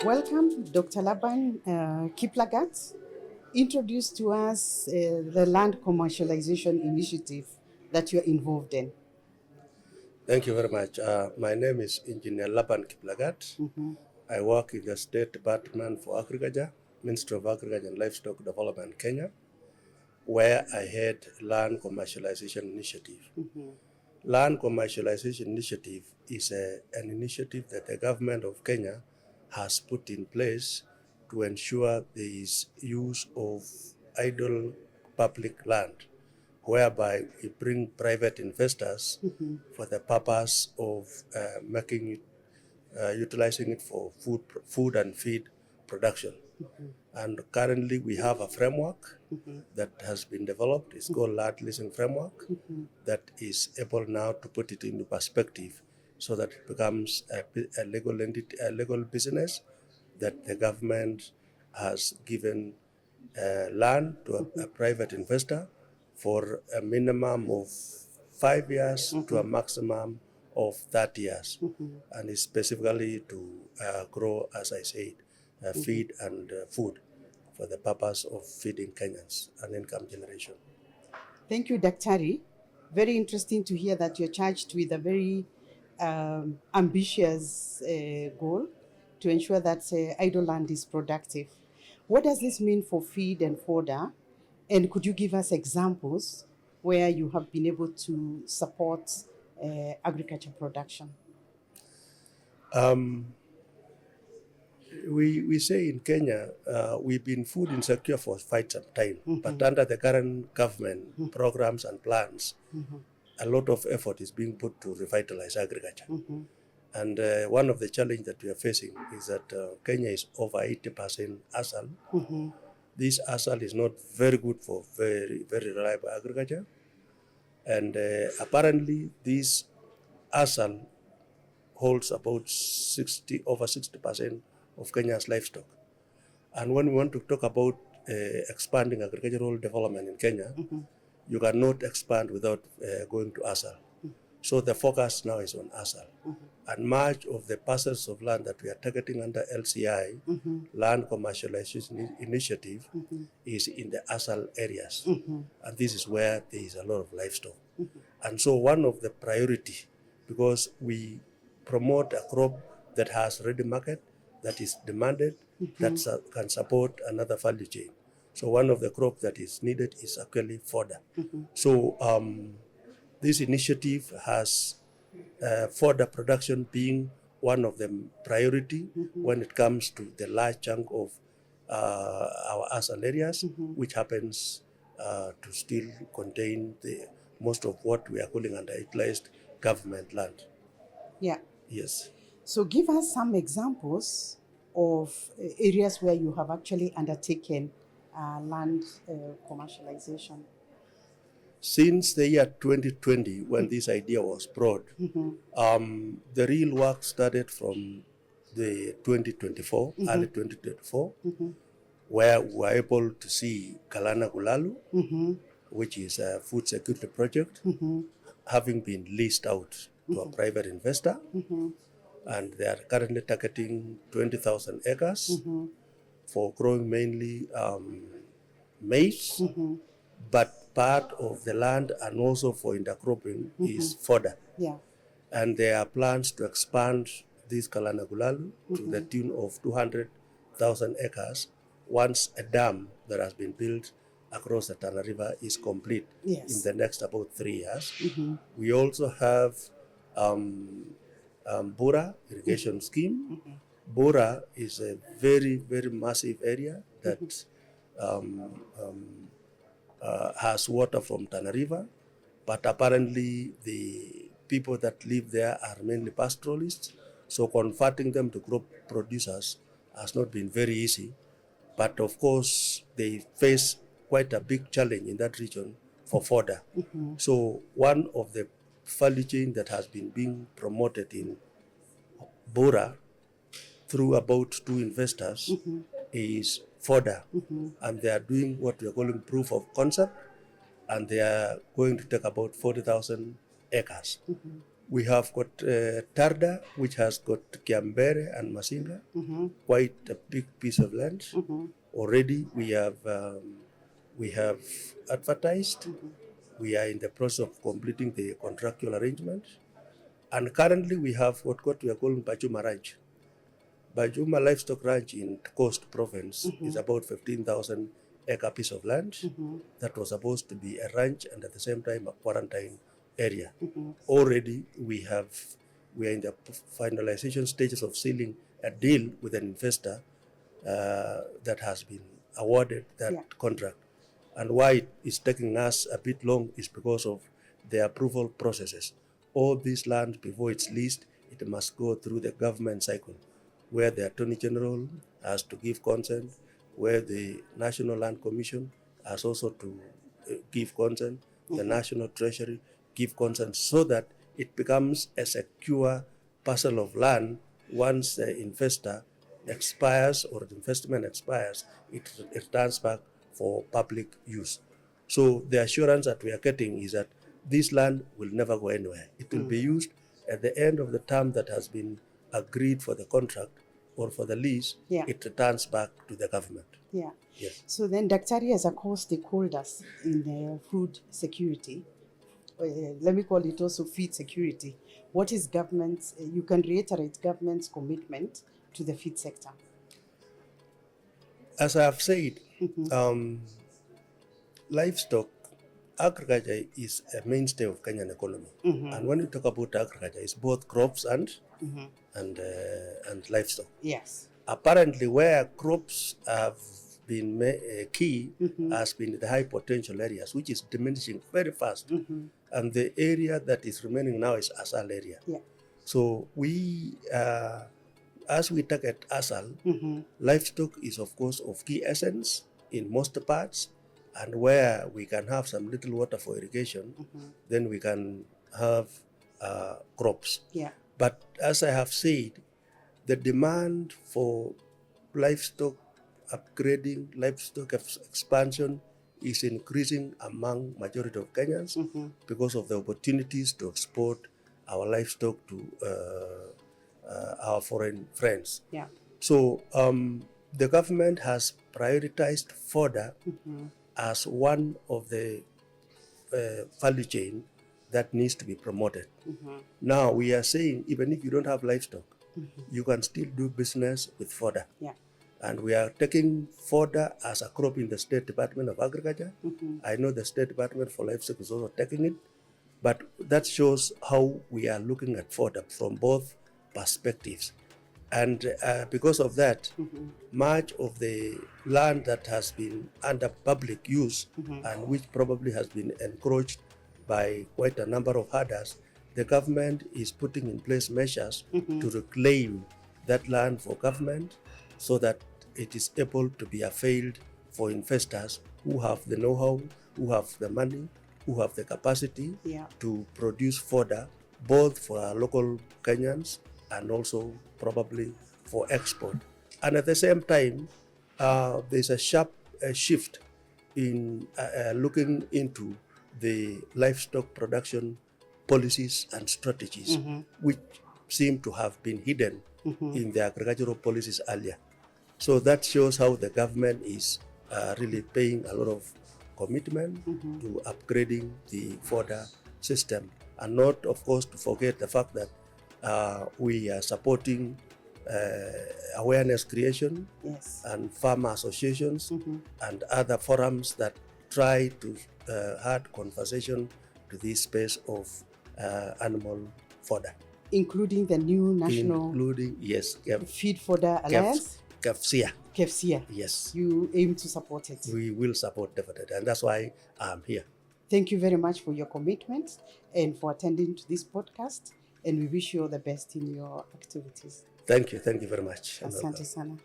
Welcome, Dr. Laban Kiplagat. Introduce to us the Land Commercialization Initiative that you're involved in. Thank you very much. My name is Engineer Laban Kiplagat. I work in the State Department for Agriculture, Ministry of Agriculture and Livestock Development, Kenya, where I head Land Commercialization Initiative. Land Commercialization Initiative is an initiative that the government of Kenya has put in place to ensure there is use of idle public land, whereby we bring private investors for the purpose of utilizing it for food and feed production. And currently we have a framework that has been developed. It's called Land Leasing Framework that is able now to put it into perspective so that it becomes a legal entity, a legal business that the government has given land to a private investor for a minimum of 5 years to a maximum of 30 years. And it's specifically to grow, as I said, feed and food for the purpose of feeding Kenyans and income generation. Thank you, Daktari. Very interesting to hear that you're charged with a very ambitious goal to ensure that idle land is productive. What does this mean for feed and fodder? And could you give us examples where you have been able to support agriculture production? We say in Kenya, we've been food insecure for quite some time, but under the current government programs and plans, a lot of effort is being put to revitalize agriculture. And one of the challenges that we are facing is that Kenya is over 80% ASAL. This ASAL is not very good for very, very reliable agriculture. And apparently this ASAL holds about over 60% of Kenya's livestock. And when we want to talk about expanding agricultural development in Kenya, you cannot expand without going to ASAL. So the focus now is on ASAL. And much of the parcels of land that we are targeting under LCI, Land Commercialization Initiative, is in the ASAL areas. And this is where there is a lot of livestock. And so one of the priority, because we promote a crop that has ready market, that is demanded, that can support another value chain. So one of the crops that is needed is actually fodder. So this initiative has fodder production being one of the priority when it comes to the large chunk of our ASAL areas, which happens to still contain most of what we are calling underutilized government land. Yeah. Yes. So give us some examples of areas where you have actually undertaken land commercialization. Since the year 2020, when this idea was brought, the real work started from the 2024, early 2024, where we were able to see Galana-Kulalu, which is a food security project, having been leased out to a private investor. And they are currently targeting 20,000 acres for growing mainly maize, but part of the land and also for intercropping is fodder. Yeah. And there are plans to expand this Galana-Kulalu to the tune of 200,000 acres once a dam that has been built across the Tana River is complete in the next about 3 years. We also have Bura irrigation scheme. Bura is a very, very massive area that has water from Tana River, but apparently the people that live there are mainly pastoralists, so converting them to crop producers has not been very easy. But of course, they face quite a big challenge in that region for fodder. So one of the value chain that has been being promoted in Bora through about 2 investors is fodder. And they are doing what we are calling proof of concept, and they are going to take about 40,000 acres. We have got Tarda, which has got Kiambere and Masinga, quite a big piece of land. Already we have advertised. We are in the process of completing the contractual arrangement. And currently we have what we are calling Bajuma Ranch. Bajuma Livestock Ranch in Coast Province is about 15,000 acre piece of land that was supposed to be a ranch and at the same time a quarantine area. Already we are in the finalization stages of sealing a deal with an investor that has been awarded that contract. And why it is taking us a bit long is because of the approval processes. All these lands, before it's leased, it must go through the government cycle, where the Attorney General has to give consent, where the National Land Commission has also to give consent, the National Treasury give consent, so that it becomes a secure parcel of land. Once the investor expires or the investment expires, it returns back for public use. So the assurance that we are getting is that this land will never go anywhere. It will be used at the end of the term that has been agreed for the contract or for the lease. It returns back to the government. Yes. So then, Daktari, as a core stakeholders in food security, let me call it also feed security, what is government's, you can reiterate government's commitment to the feed sector? As I have said, livestock, agriculture is a mainstay of Kenyan economy. And when we talk about agriculture, it's both crops and livestock. Yes. Apparently, where crops have been key has been the high potential areas, which is diminishing very fast. And the area that is remaining now is ASAL area. So we, as we target ASAL, livestock is of course of key essence in most parts, and where we can have some little water for irrigation, then we can have crops. But as I have said, the demand for livestock upgrading, livestock expansion is increasing among majority of Kenyans because of the opportunities to export our livestock to our foreign friends. So the government has prioritized fodder as one of the value chain that needs to be promoted. Now we are saying even if you don't have livestock, you can still do business with fodder. And we are taking fodder as a crop in the State Department of Agriculture. I know the State Department for Livestock is also taking it, but that shows how we are looking at fodder from both perspectives. And because of that, much of the land that has been under public use and which probably has been encroached by quite a number of herders, the government is putting in place measures to reclaim that land for government so that it is able to be availed for investors who have the know-how, who have the money, who have the capacity to produce fodder, both for our local Kenyans and also probably for export. And at the same time, there's a sharp shift in looking into the livestock production policies and strategies, which seem to have been hidden in the agricultural policies earlier. So that shows how the government is really paying a lot of commitment to upgrading the fodder system. And not, of course, to forget the fact that we are supporting awareness creation and farmer associations and other forums that try to add conversation to this space of animal fodder. Including the new national feed fodder alliance? KEFSIA. Yes. You aim to support it? We will support definitely, and that's why I'm here. Thank you very much for your commitment and for attending to this podcast, and we wish you all the best in your activities. Thank you very much. Asante sana.